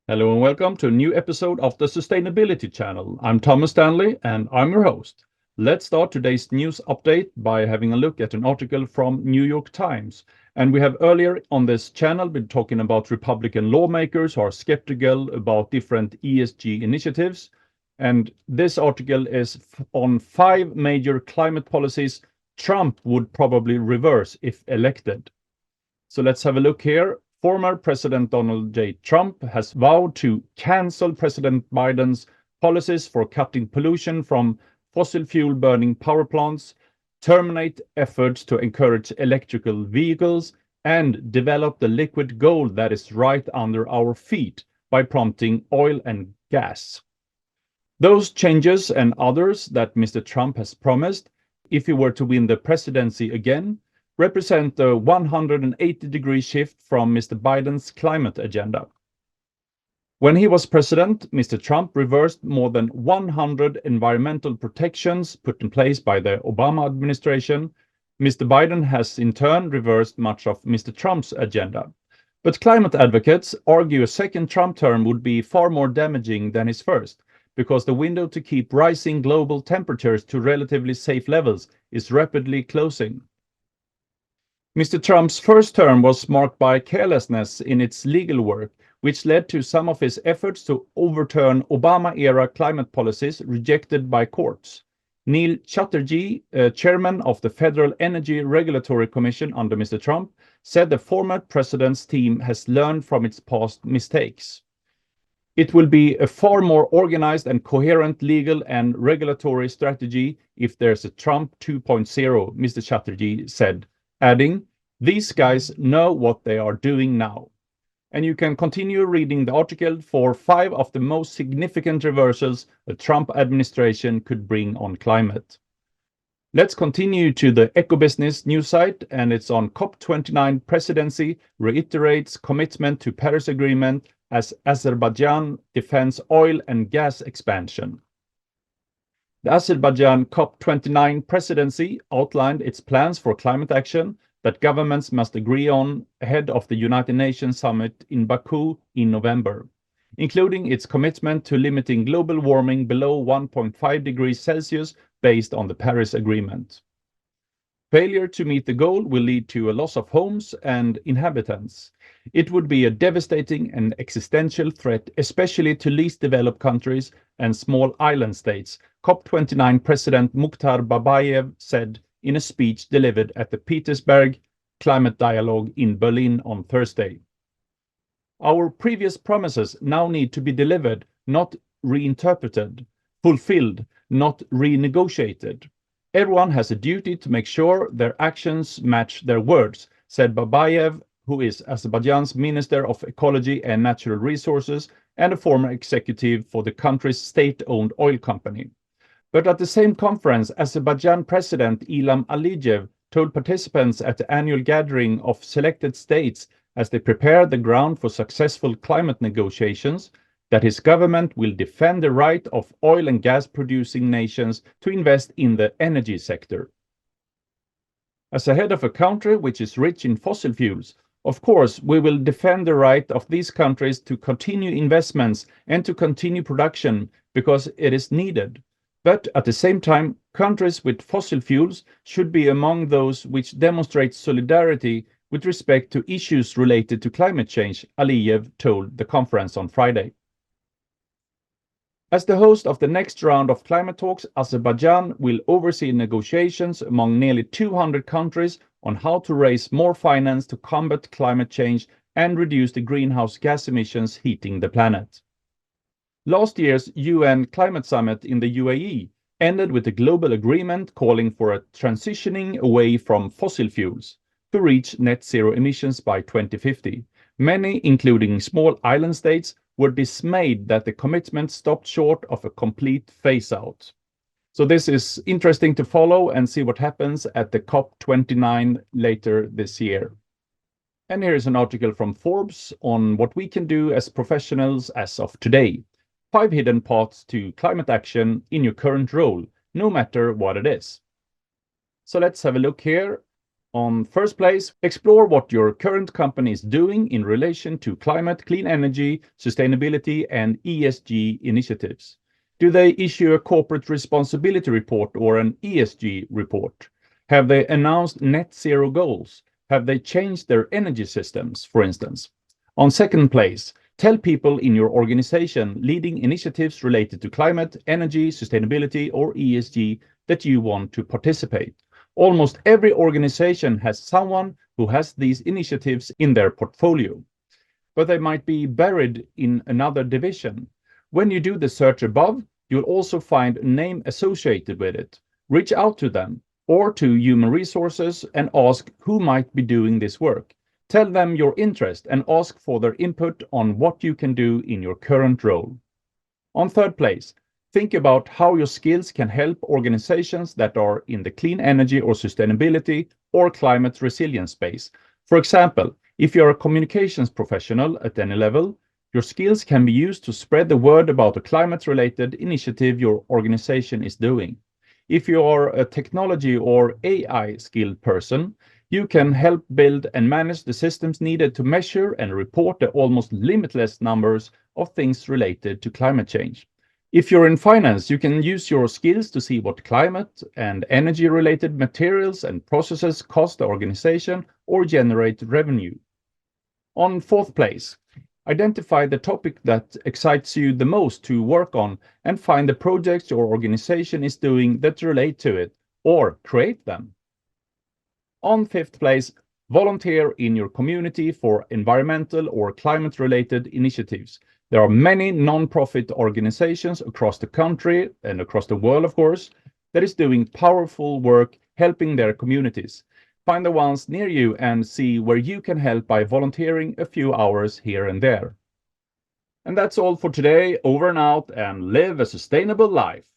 Hello and welcome to a new episode of the Sustainability Channel. I'm Thomas Stanley and I'm your host. Let's start today's news update by having a look at an article from New York Times. And we have earlier on this channel been talking about Republican lawmakers who are skeptical about different ESG initiatives. And this article is on 5 major climate policies Trump would probably reverse if elected. So let's have a look here. Former President Donald J. Trump has vowed to cancel President Biden's policies for cutting pollution from fossil fuel burning power plants, terminate efforts to encourage electrical vehicles, and develop the liquid gold that is right under our feet by prompting oil and gas. Those changes and others that Mr. Trump has promised, if he were to win the presidency again, represent a 180-degree shift from Mr. Biden's climate agenda. When he was president, Mr. Trump reversed more than 100 environmental protections put in place by the Obama administration. Mr. Biden has in turn reversed much of Mr. Trump's agenda. But climate advocates argue a second Trump term would be far more damaging than his first, because the window to keep rising global temperatures to relatively safe levels is rapidly closing. Mr. Trump's first term was marked by carelessness in its legal work, which led to some of his efforts to overturn Obama-era climate policies rejected by courts. Neil Chatterjee, chairman of the Federal Energy Regulatory Commission under Mr. Trump, said the former president's team has learned from its past mistakes. It will be a far more organized and coherent legal and regulatory strategy if there's a Trump 2.0, Mr. Chatterjee said, adding, "These guys know what they are doing now." And you can continue reading the article for 5 of the most significant reversals the Trump administration could bring on climate. Let's continue to the Ecobusiness news site, and it's on COP29 presidency reiterates commitment to Paris Agreement as Azerbaijan defends oil and gas expansion. The Azerbaijan COP29 presidency outlined its plans for climate action that governments must agree on ahead of the United Nations summit in Baku in November, including its commitment to limiting global warming below 1.5 degrees Celsius based on the Paris Agreement. Failure to meet the goal will lead to a loss of homes and inhabitants. It would be a devastating and existential threat, especially to least developed countries and small island states, COP29 President Mukhtar Babayev said in a speech delivered at the Petersberg Climate Dialogue in Berlin on Thursday. Our previous promises now need to be delivered, not reinterpreted, fulfilled, not renegotiated. Everyone has a duty to make sure their actions match their words, said Babayev, who is Azerbaijan's Minister of Ecology and Natural Resources and a former executive for the country's state-owned oil company. But at the same conference, Azerbaijan President Ilham Aliyev told participants at the annual gathering of selected states as they prepare the ground for successful climate negotiations that his government will defend the right of oil and gas producing nations to invest in the energy sector. As a head of a country which is rich in fossil fuels, of course, we will defend the right of these countries to continue investments and to continue production because it is needed. But at the same time, countries with fossil fuels should be among those which demonstrate solidarity with respect to issues related to climate change, Aliyev told the conference on Friday. As the host of the next round of climate talks, Azerbaijan will oversee negotiations among nearly 200 countries on how to raise more finance to combat climate change and reduce the greenhouse gas emissions heating the planet. Last year's UN Climate Summit in the UAE ended with a global agreement calling for a transitioning away from fossil fuels to reach net zero emissions by 2050. Many, including small island states, were dismayed that the commitment stopped short of a complete phase-out. So this is interesting to follow and see what happens at the COP29 later this year. And here is an article from Forbes on what we can do as professionals as of today. 5 hidden paths to climate action in your current role, no matter what it is. So let's have a look here On first place, explore what your current company is doing in relation to climate, clean energy, sustainability, and ESG initiatives. Do they issue a corporate responsibility report or an ESG report? Have they announced net zero goals? Have they changed their energy systems, for instance? On second place, tell people in your organization leading initiatives related to climate, energy, sustainability, or ESG that you want to participate. Almost every organization has someone who has these initiatives in their portfolio, but they might be buried in another division. When you do the search above, you'll also find a name associated with it. Reach out to them or to human resources and ask who might be doing this work. Tell them your interest and ask for their input on what you can do in your current role. On third place, think about how your skills can help organizations that are in the clean energy or sustainability or climate resilience space. For example, if you're a communications professional at any level, your skills can be used to spread the word about a climate-related initiative your organization is doing. If you are a technology or AI skilled person, you can help build and manage the systems needed to measure and report the almost limitless numbers of things related to climate change. If you're in finance, you can use your skills to see what climate and energy related materials and processes cost the organization or generate revenue. On fourth place, identify the topic that excites you the most to work on and find the projects your organization is doing that relate to it or create them. On fifth place, volunteer in your community for environmental or climate related initiatives. There are many non-profit organizations across the country and across the world, of course, that is doing powerful work helping their communities. Find the ones near you and see where you can help by volunteering a few hours here and there. And that's all for today. Over and out, and live a sustainable life.